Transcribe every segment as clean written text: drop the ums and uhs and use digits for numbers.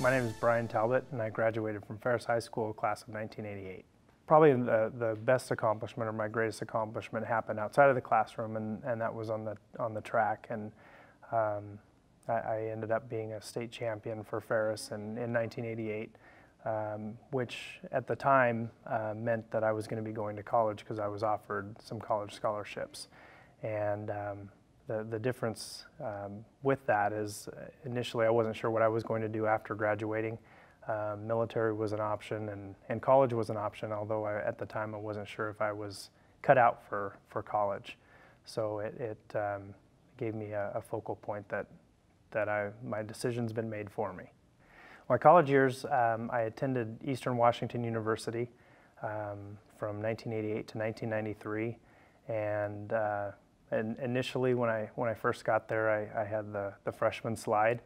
My name is Brian Talbot, and I graduated from Ferris High School, class of 1988. Probably the best accomplishment, or my greatest accomplishment, happened outside of the classroom, and that was on the track. And I ended up being a state champion for Ferris in 1988, which at the time meant that I was going to be going to college because I was offered some college scholarships. And the difference with that is initially I wasn't sure what I was going to do after graduating. Military was an option, and college was an option, although at the time I wasn't sure if I was cut out for college. So it gave me a focal point that my decision's been made for me. My college years, I attended Eastern Washington University from 1988 to 1993, and initially when I first got there, I had the freshman slide.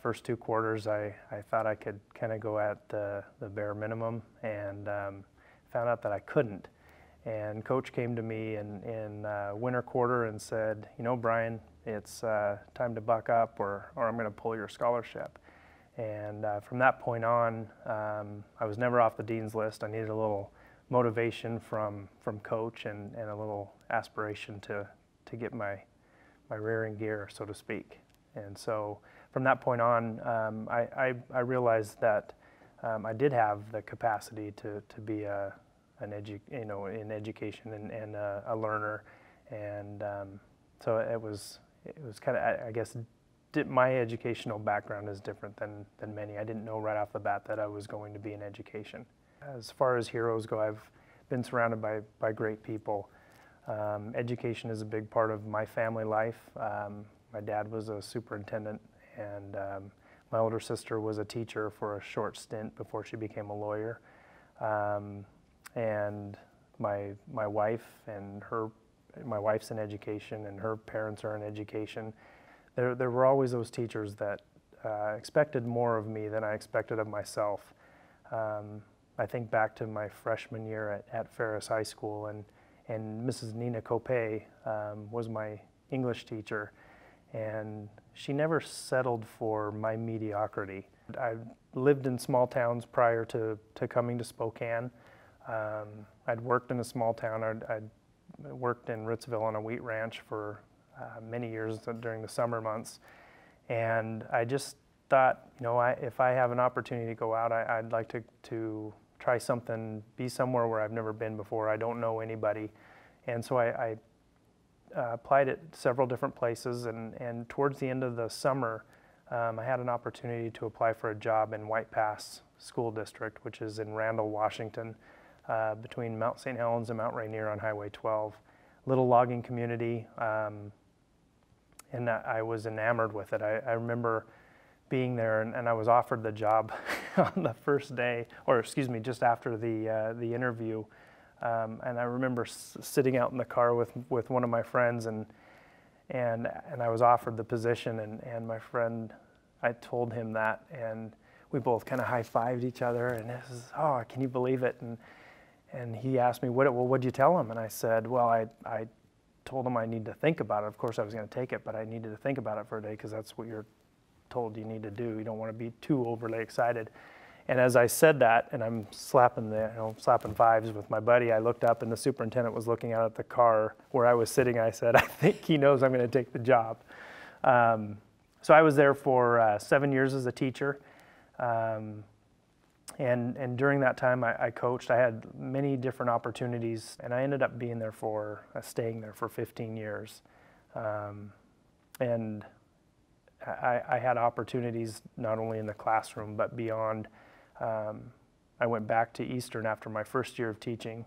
First 2 quarters, I thought I could kind of go at the bare minimum, and found out that I couldn't. And coach came to me in winter quarter and said, you know, Brian, it's time to buck up, or I'm going to pull your scholarship. And from that point on, I was never off the dean's list. I needed a little motivation from coach and a little aspiration to get my rear in gear, so to speak. And so from that point on, I realized that I did have the capacity to be in education and a learner. And so it was kind of, I guess, my educational background is different than many. I didn't know right off the bat that I was going to be in education. As far as heroes go, I've been surrounded by great people. Education is a big part of my family life. My dad was a superintendent, and my older sister was a teacher for a short stint before she became a lawyer. And my wife my wife's in education, and her parents are in education. There were always those teachers that expected more of me than I expected of myself. I think back to my freshman year at Ferris High School, and Mrs. Nina Copay was my English teacher, and she never settled for my mediocrity. I lived in small towns prior to coming to Spokane. I'd worked in a small town. I'd worked in Ritzville on a wheat ranch for many years during the summer months, and I just thought, you know, if I have an opportunity to go out, I'd like to try something, be somewhere where I've never been before. I don't know anybody, and so I applied at several different places, and towards the end of the summer, I had an opportunity to apply for a job in White Pass School District, which is in Randall, Washington, between Mount St. Helens and Mount Rainier on Highway 12. Little logging community, and I was enamored with it. I remember being there, and I was offered the job on the first day, or excuse me, just after the interview. And I remember sitting out in the car with one of my friends, and I was offered the position, and my friend, I told him that, and we both kind of high-fived each other, and this is, oh, can you believe it? And he asked me, what'd you tell him? And I said, well, I told him I need to think about it. Of course I was going to take it, but I needed to think about it for a day, because that's what you're told you need to do. You don't want to be too overly excited. And as I said that, and I'm slapping fives with my buddy, I looked up, and the superintendent was looking out at the car where I was sitting. I said, I think he knows I'm going to take the job. So I was there for 7 years as a teacher. And during that time, I coached. I had many different opportunities, and I ended up being there staying there for 15 years. And I had opportunities not only in the classroom, but beyond. I went back to Eastern after my first year of teaching,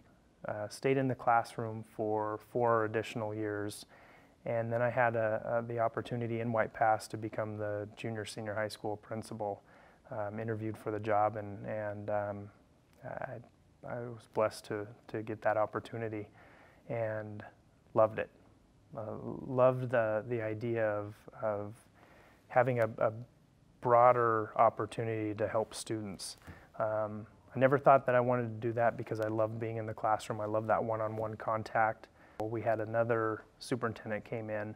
stayed in the classroom for 4 additional years, and then I had the opportunity in White Pass to become the junior-senior high school principal. Interviewed for the job, and I was blessed to get that opportunity, and loved it. Loved the idea of having a broader opportunity to help students. I never thought that I wanted to do that because I love being in the classroom. I love that one-on-one contact. We had another superintendent came in,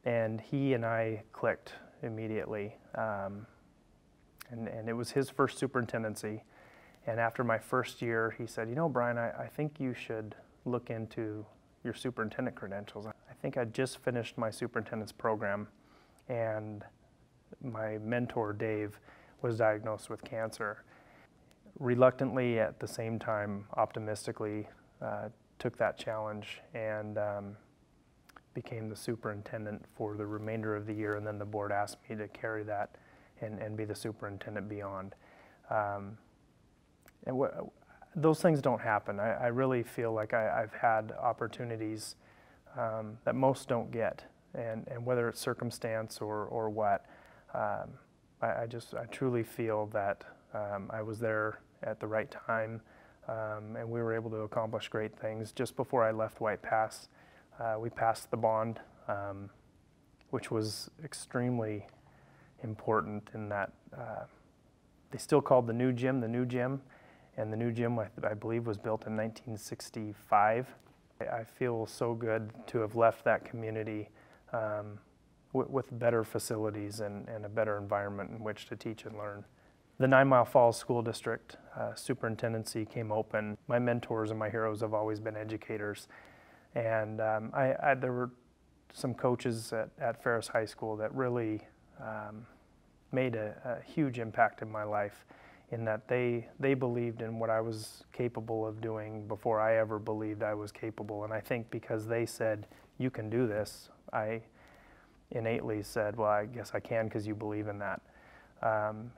and he and I clicked immediately. And it was his first superintendency. And after my first year, he said, you know, Brian, I think you should look into your superintendent credentials. I think I just finished my superintendent's program, and my mentor, Dave, was diagnosed with cancer. Reluctantly, at the same time, optimistically, took that challenge and became the superintendent for the remainder of the year, and then the board asked me to carry that and be the superintendent beyond. Those things don't happen. I really feel like I've had opportunities that most don't get, and whether it's circumstance or what, I truly feel that I was there at the right time, and we were able to accomplish great things. Just before I left White Pass, we passed the bond, which was extremely important in that they still called the new gym, and the new gym I believe was built in 1965. I feel so good to have left that community with better facilities and a better environment in which to teach and learn. The 9 Mile Falls School District superintendency came open. My mentors and my heroes have always been educators, and there were some coaches at Ferris High School that really made a huge impact in my life, in that they believed in what I was capable of doing before I ever believed I was capable. And I think because they said, you can do this, I innately said, well, I guess I can because you believe in that.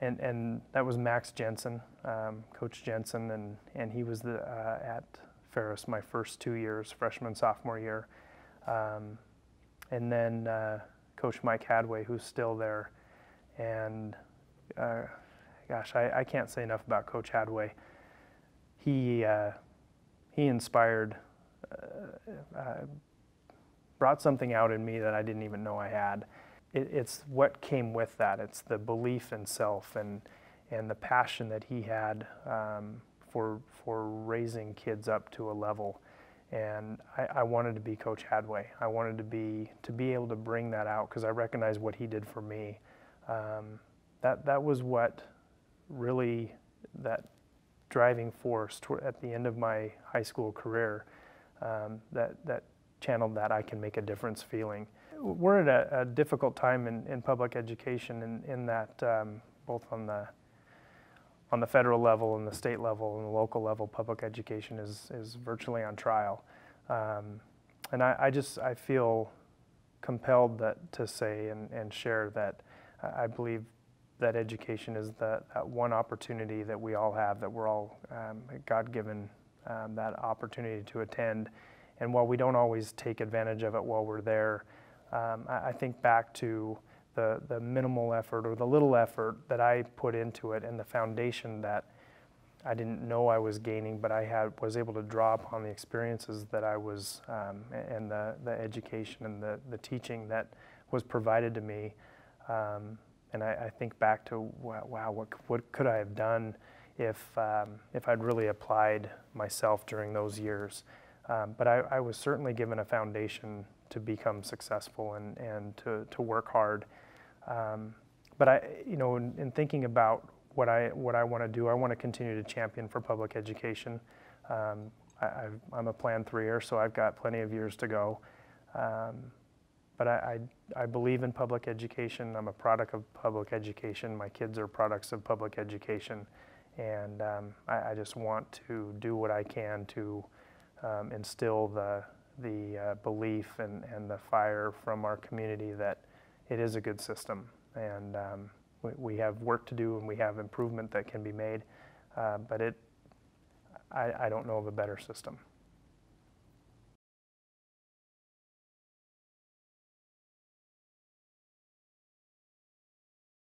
And that was Max Jensen, Coach Jensen, and he was at Ferris my first 2 years, freshman, sophomore year. And then Coach Mike Hadway, who's still there. And gosh, I can't say enough about Coach Hadway. He inspired, brought something out in me that I didn't even know I had. It's what came with that. It's the belief in self and the passion that he had for raising kids up to a level. And I wanted to be Coach Hadway. I wanted to be able to bring that out because I recognized what he did for me. That was what really, that driving force at the end of my high school career, that channeled that I can make a difference feeling. We're at a difficult time in public education in that both on the federal level and the state level and the local level, public education is virtually on trial. And I feel compelled to say and share that I believe that education is that one opportunity that we all have, that we're all God-given that opportunity to attend. And while we don't always take advantage of it while we're there, I think back to the minimal effort or the little effort that I put into it and the foundation that I didn't know I was gaining, but I was able to draw upon the experiences that I was, and the education and the teaching that was provided to me. And I think back to, wow, what could I have done if I'd really applied myself during those years. But I was certainly given a foundation to become successful and to work hard. But in thinking about what I want to do, I want to continue to champion for public education. I'm a Plan 3-er, so I've got plenty of years to go. But I believe in public education. I'm a product of public education. My kids are products of public education. And I just want to do what I can to instill the belief and the fire from our community that it is a good system. And we have work to do and we have improvement that can be made. But I don't know of a better system.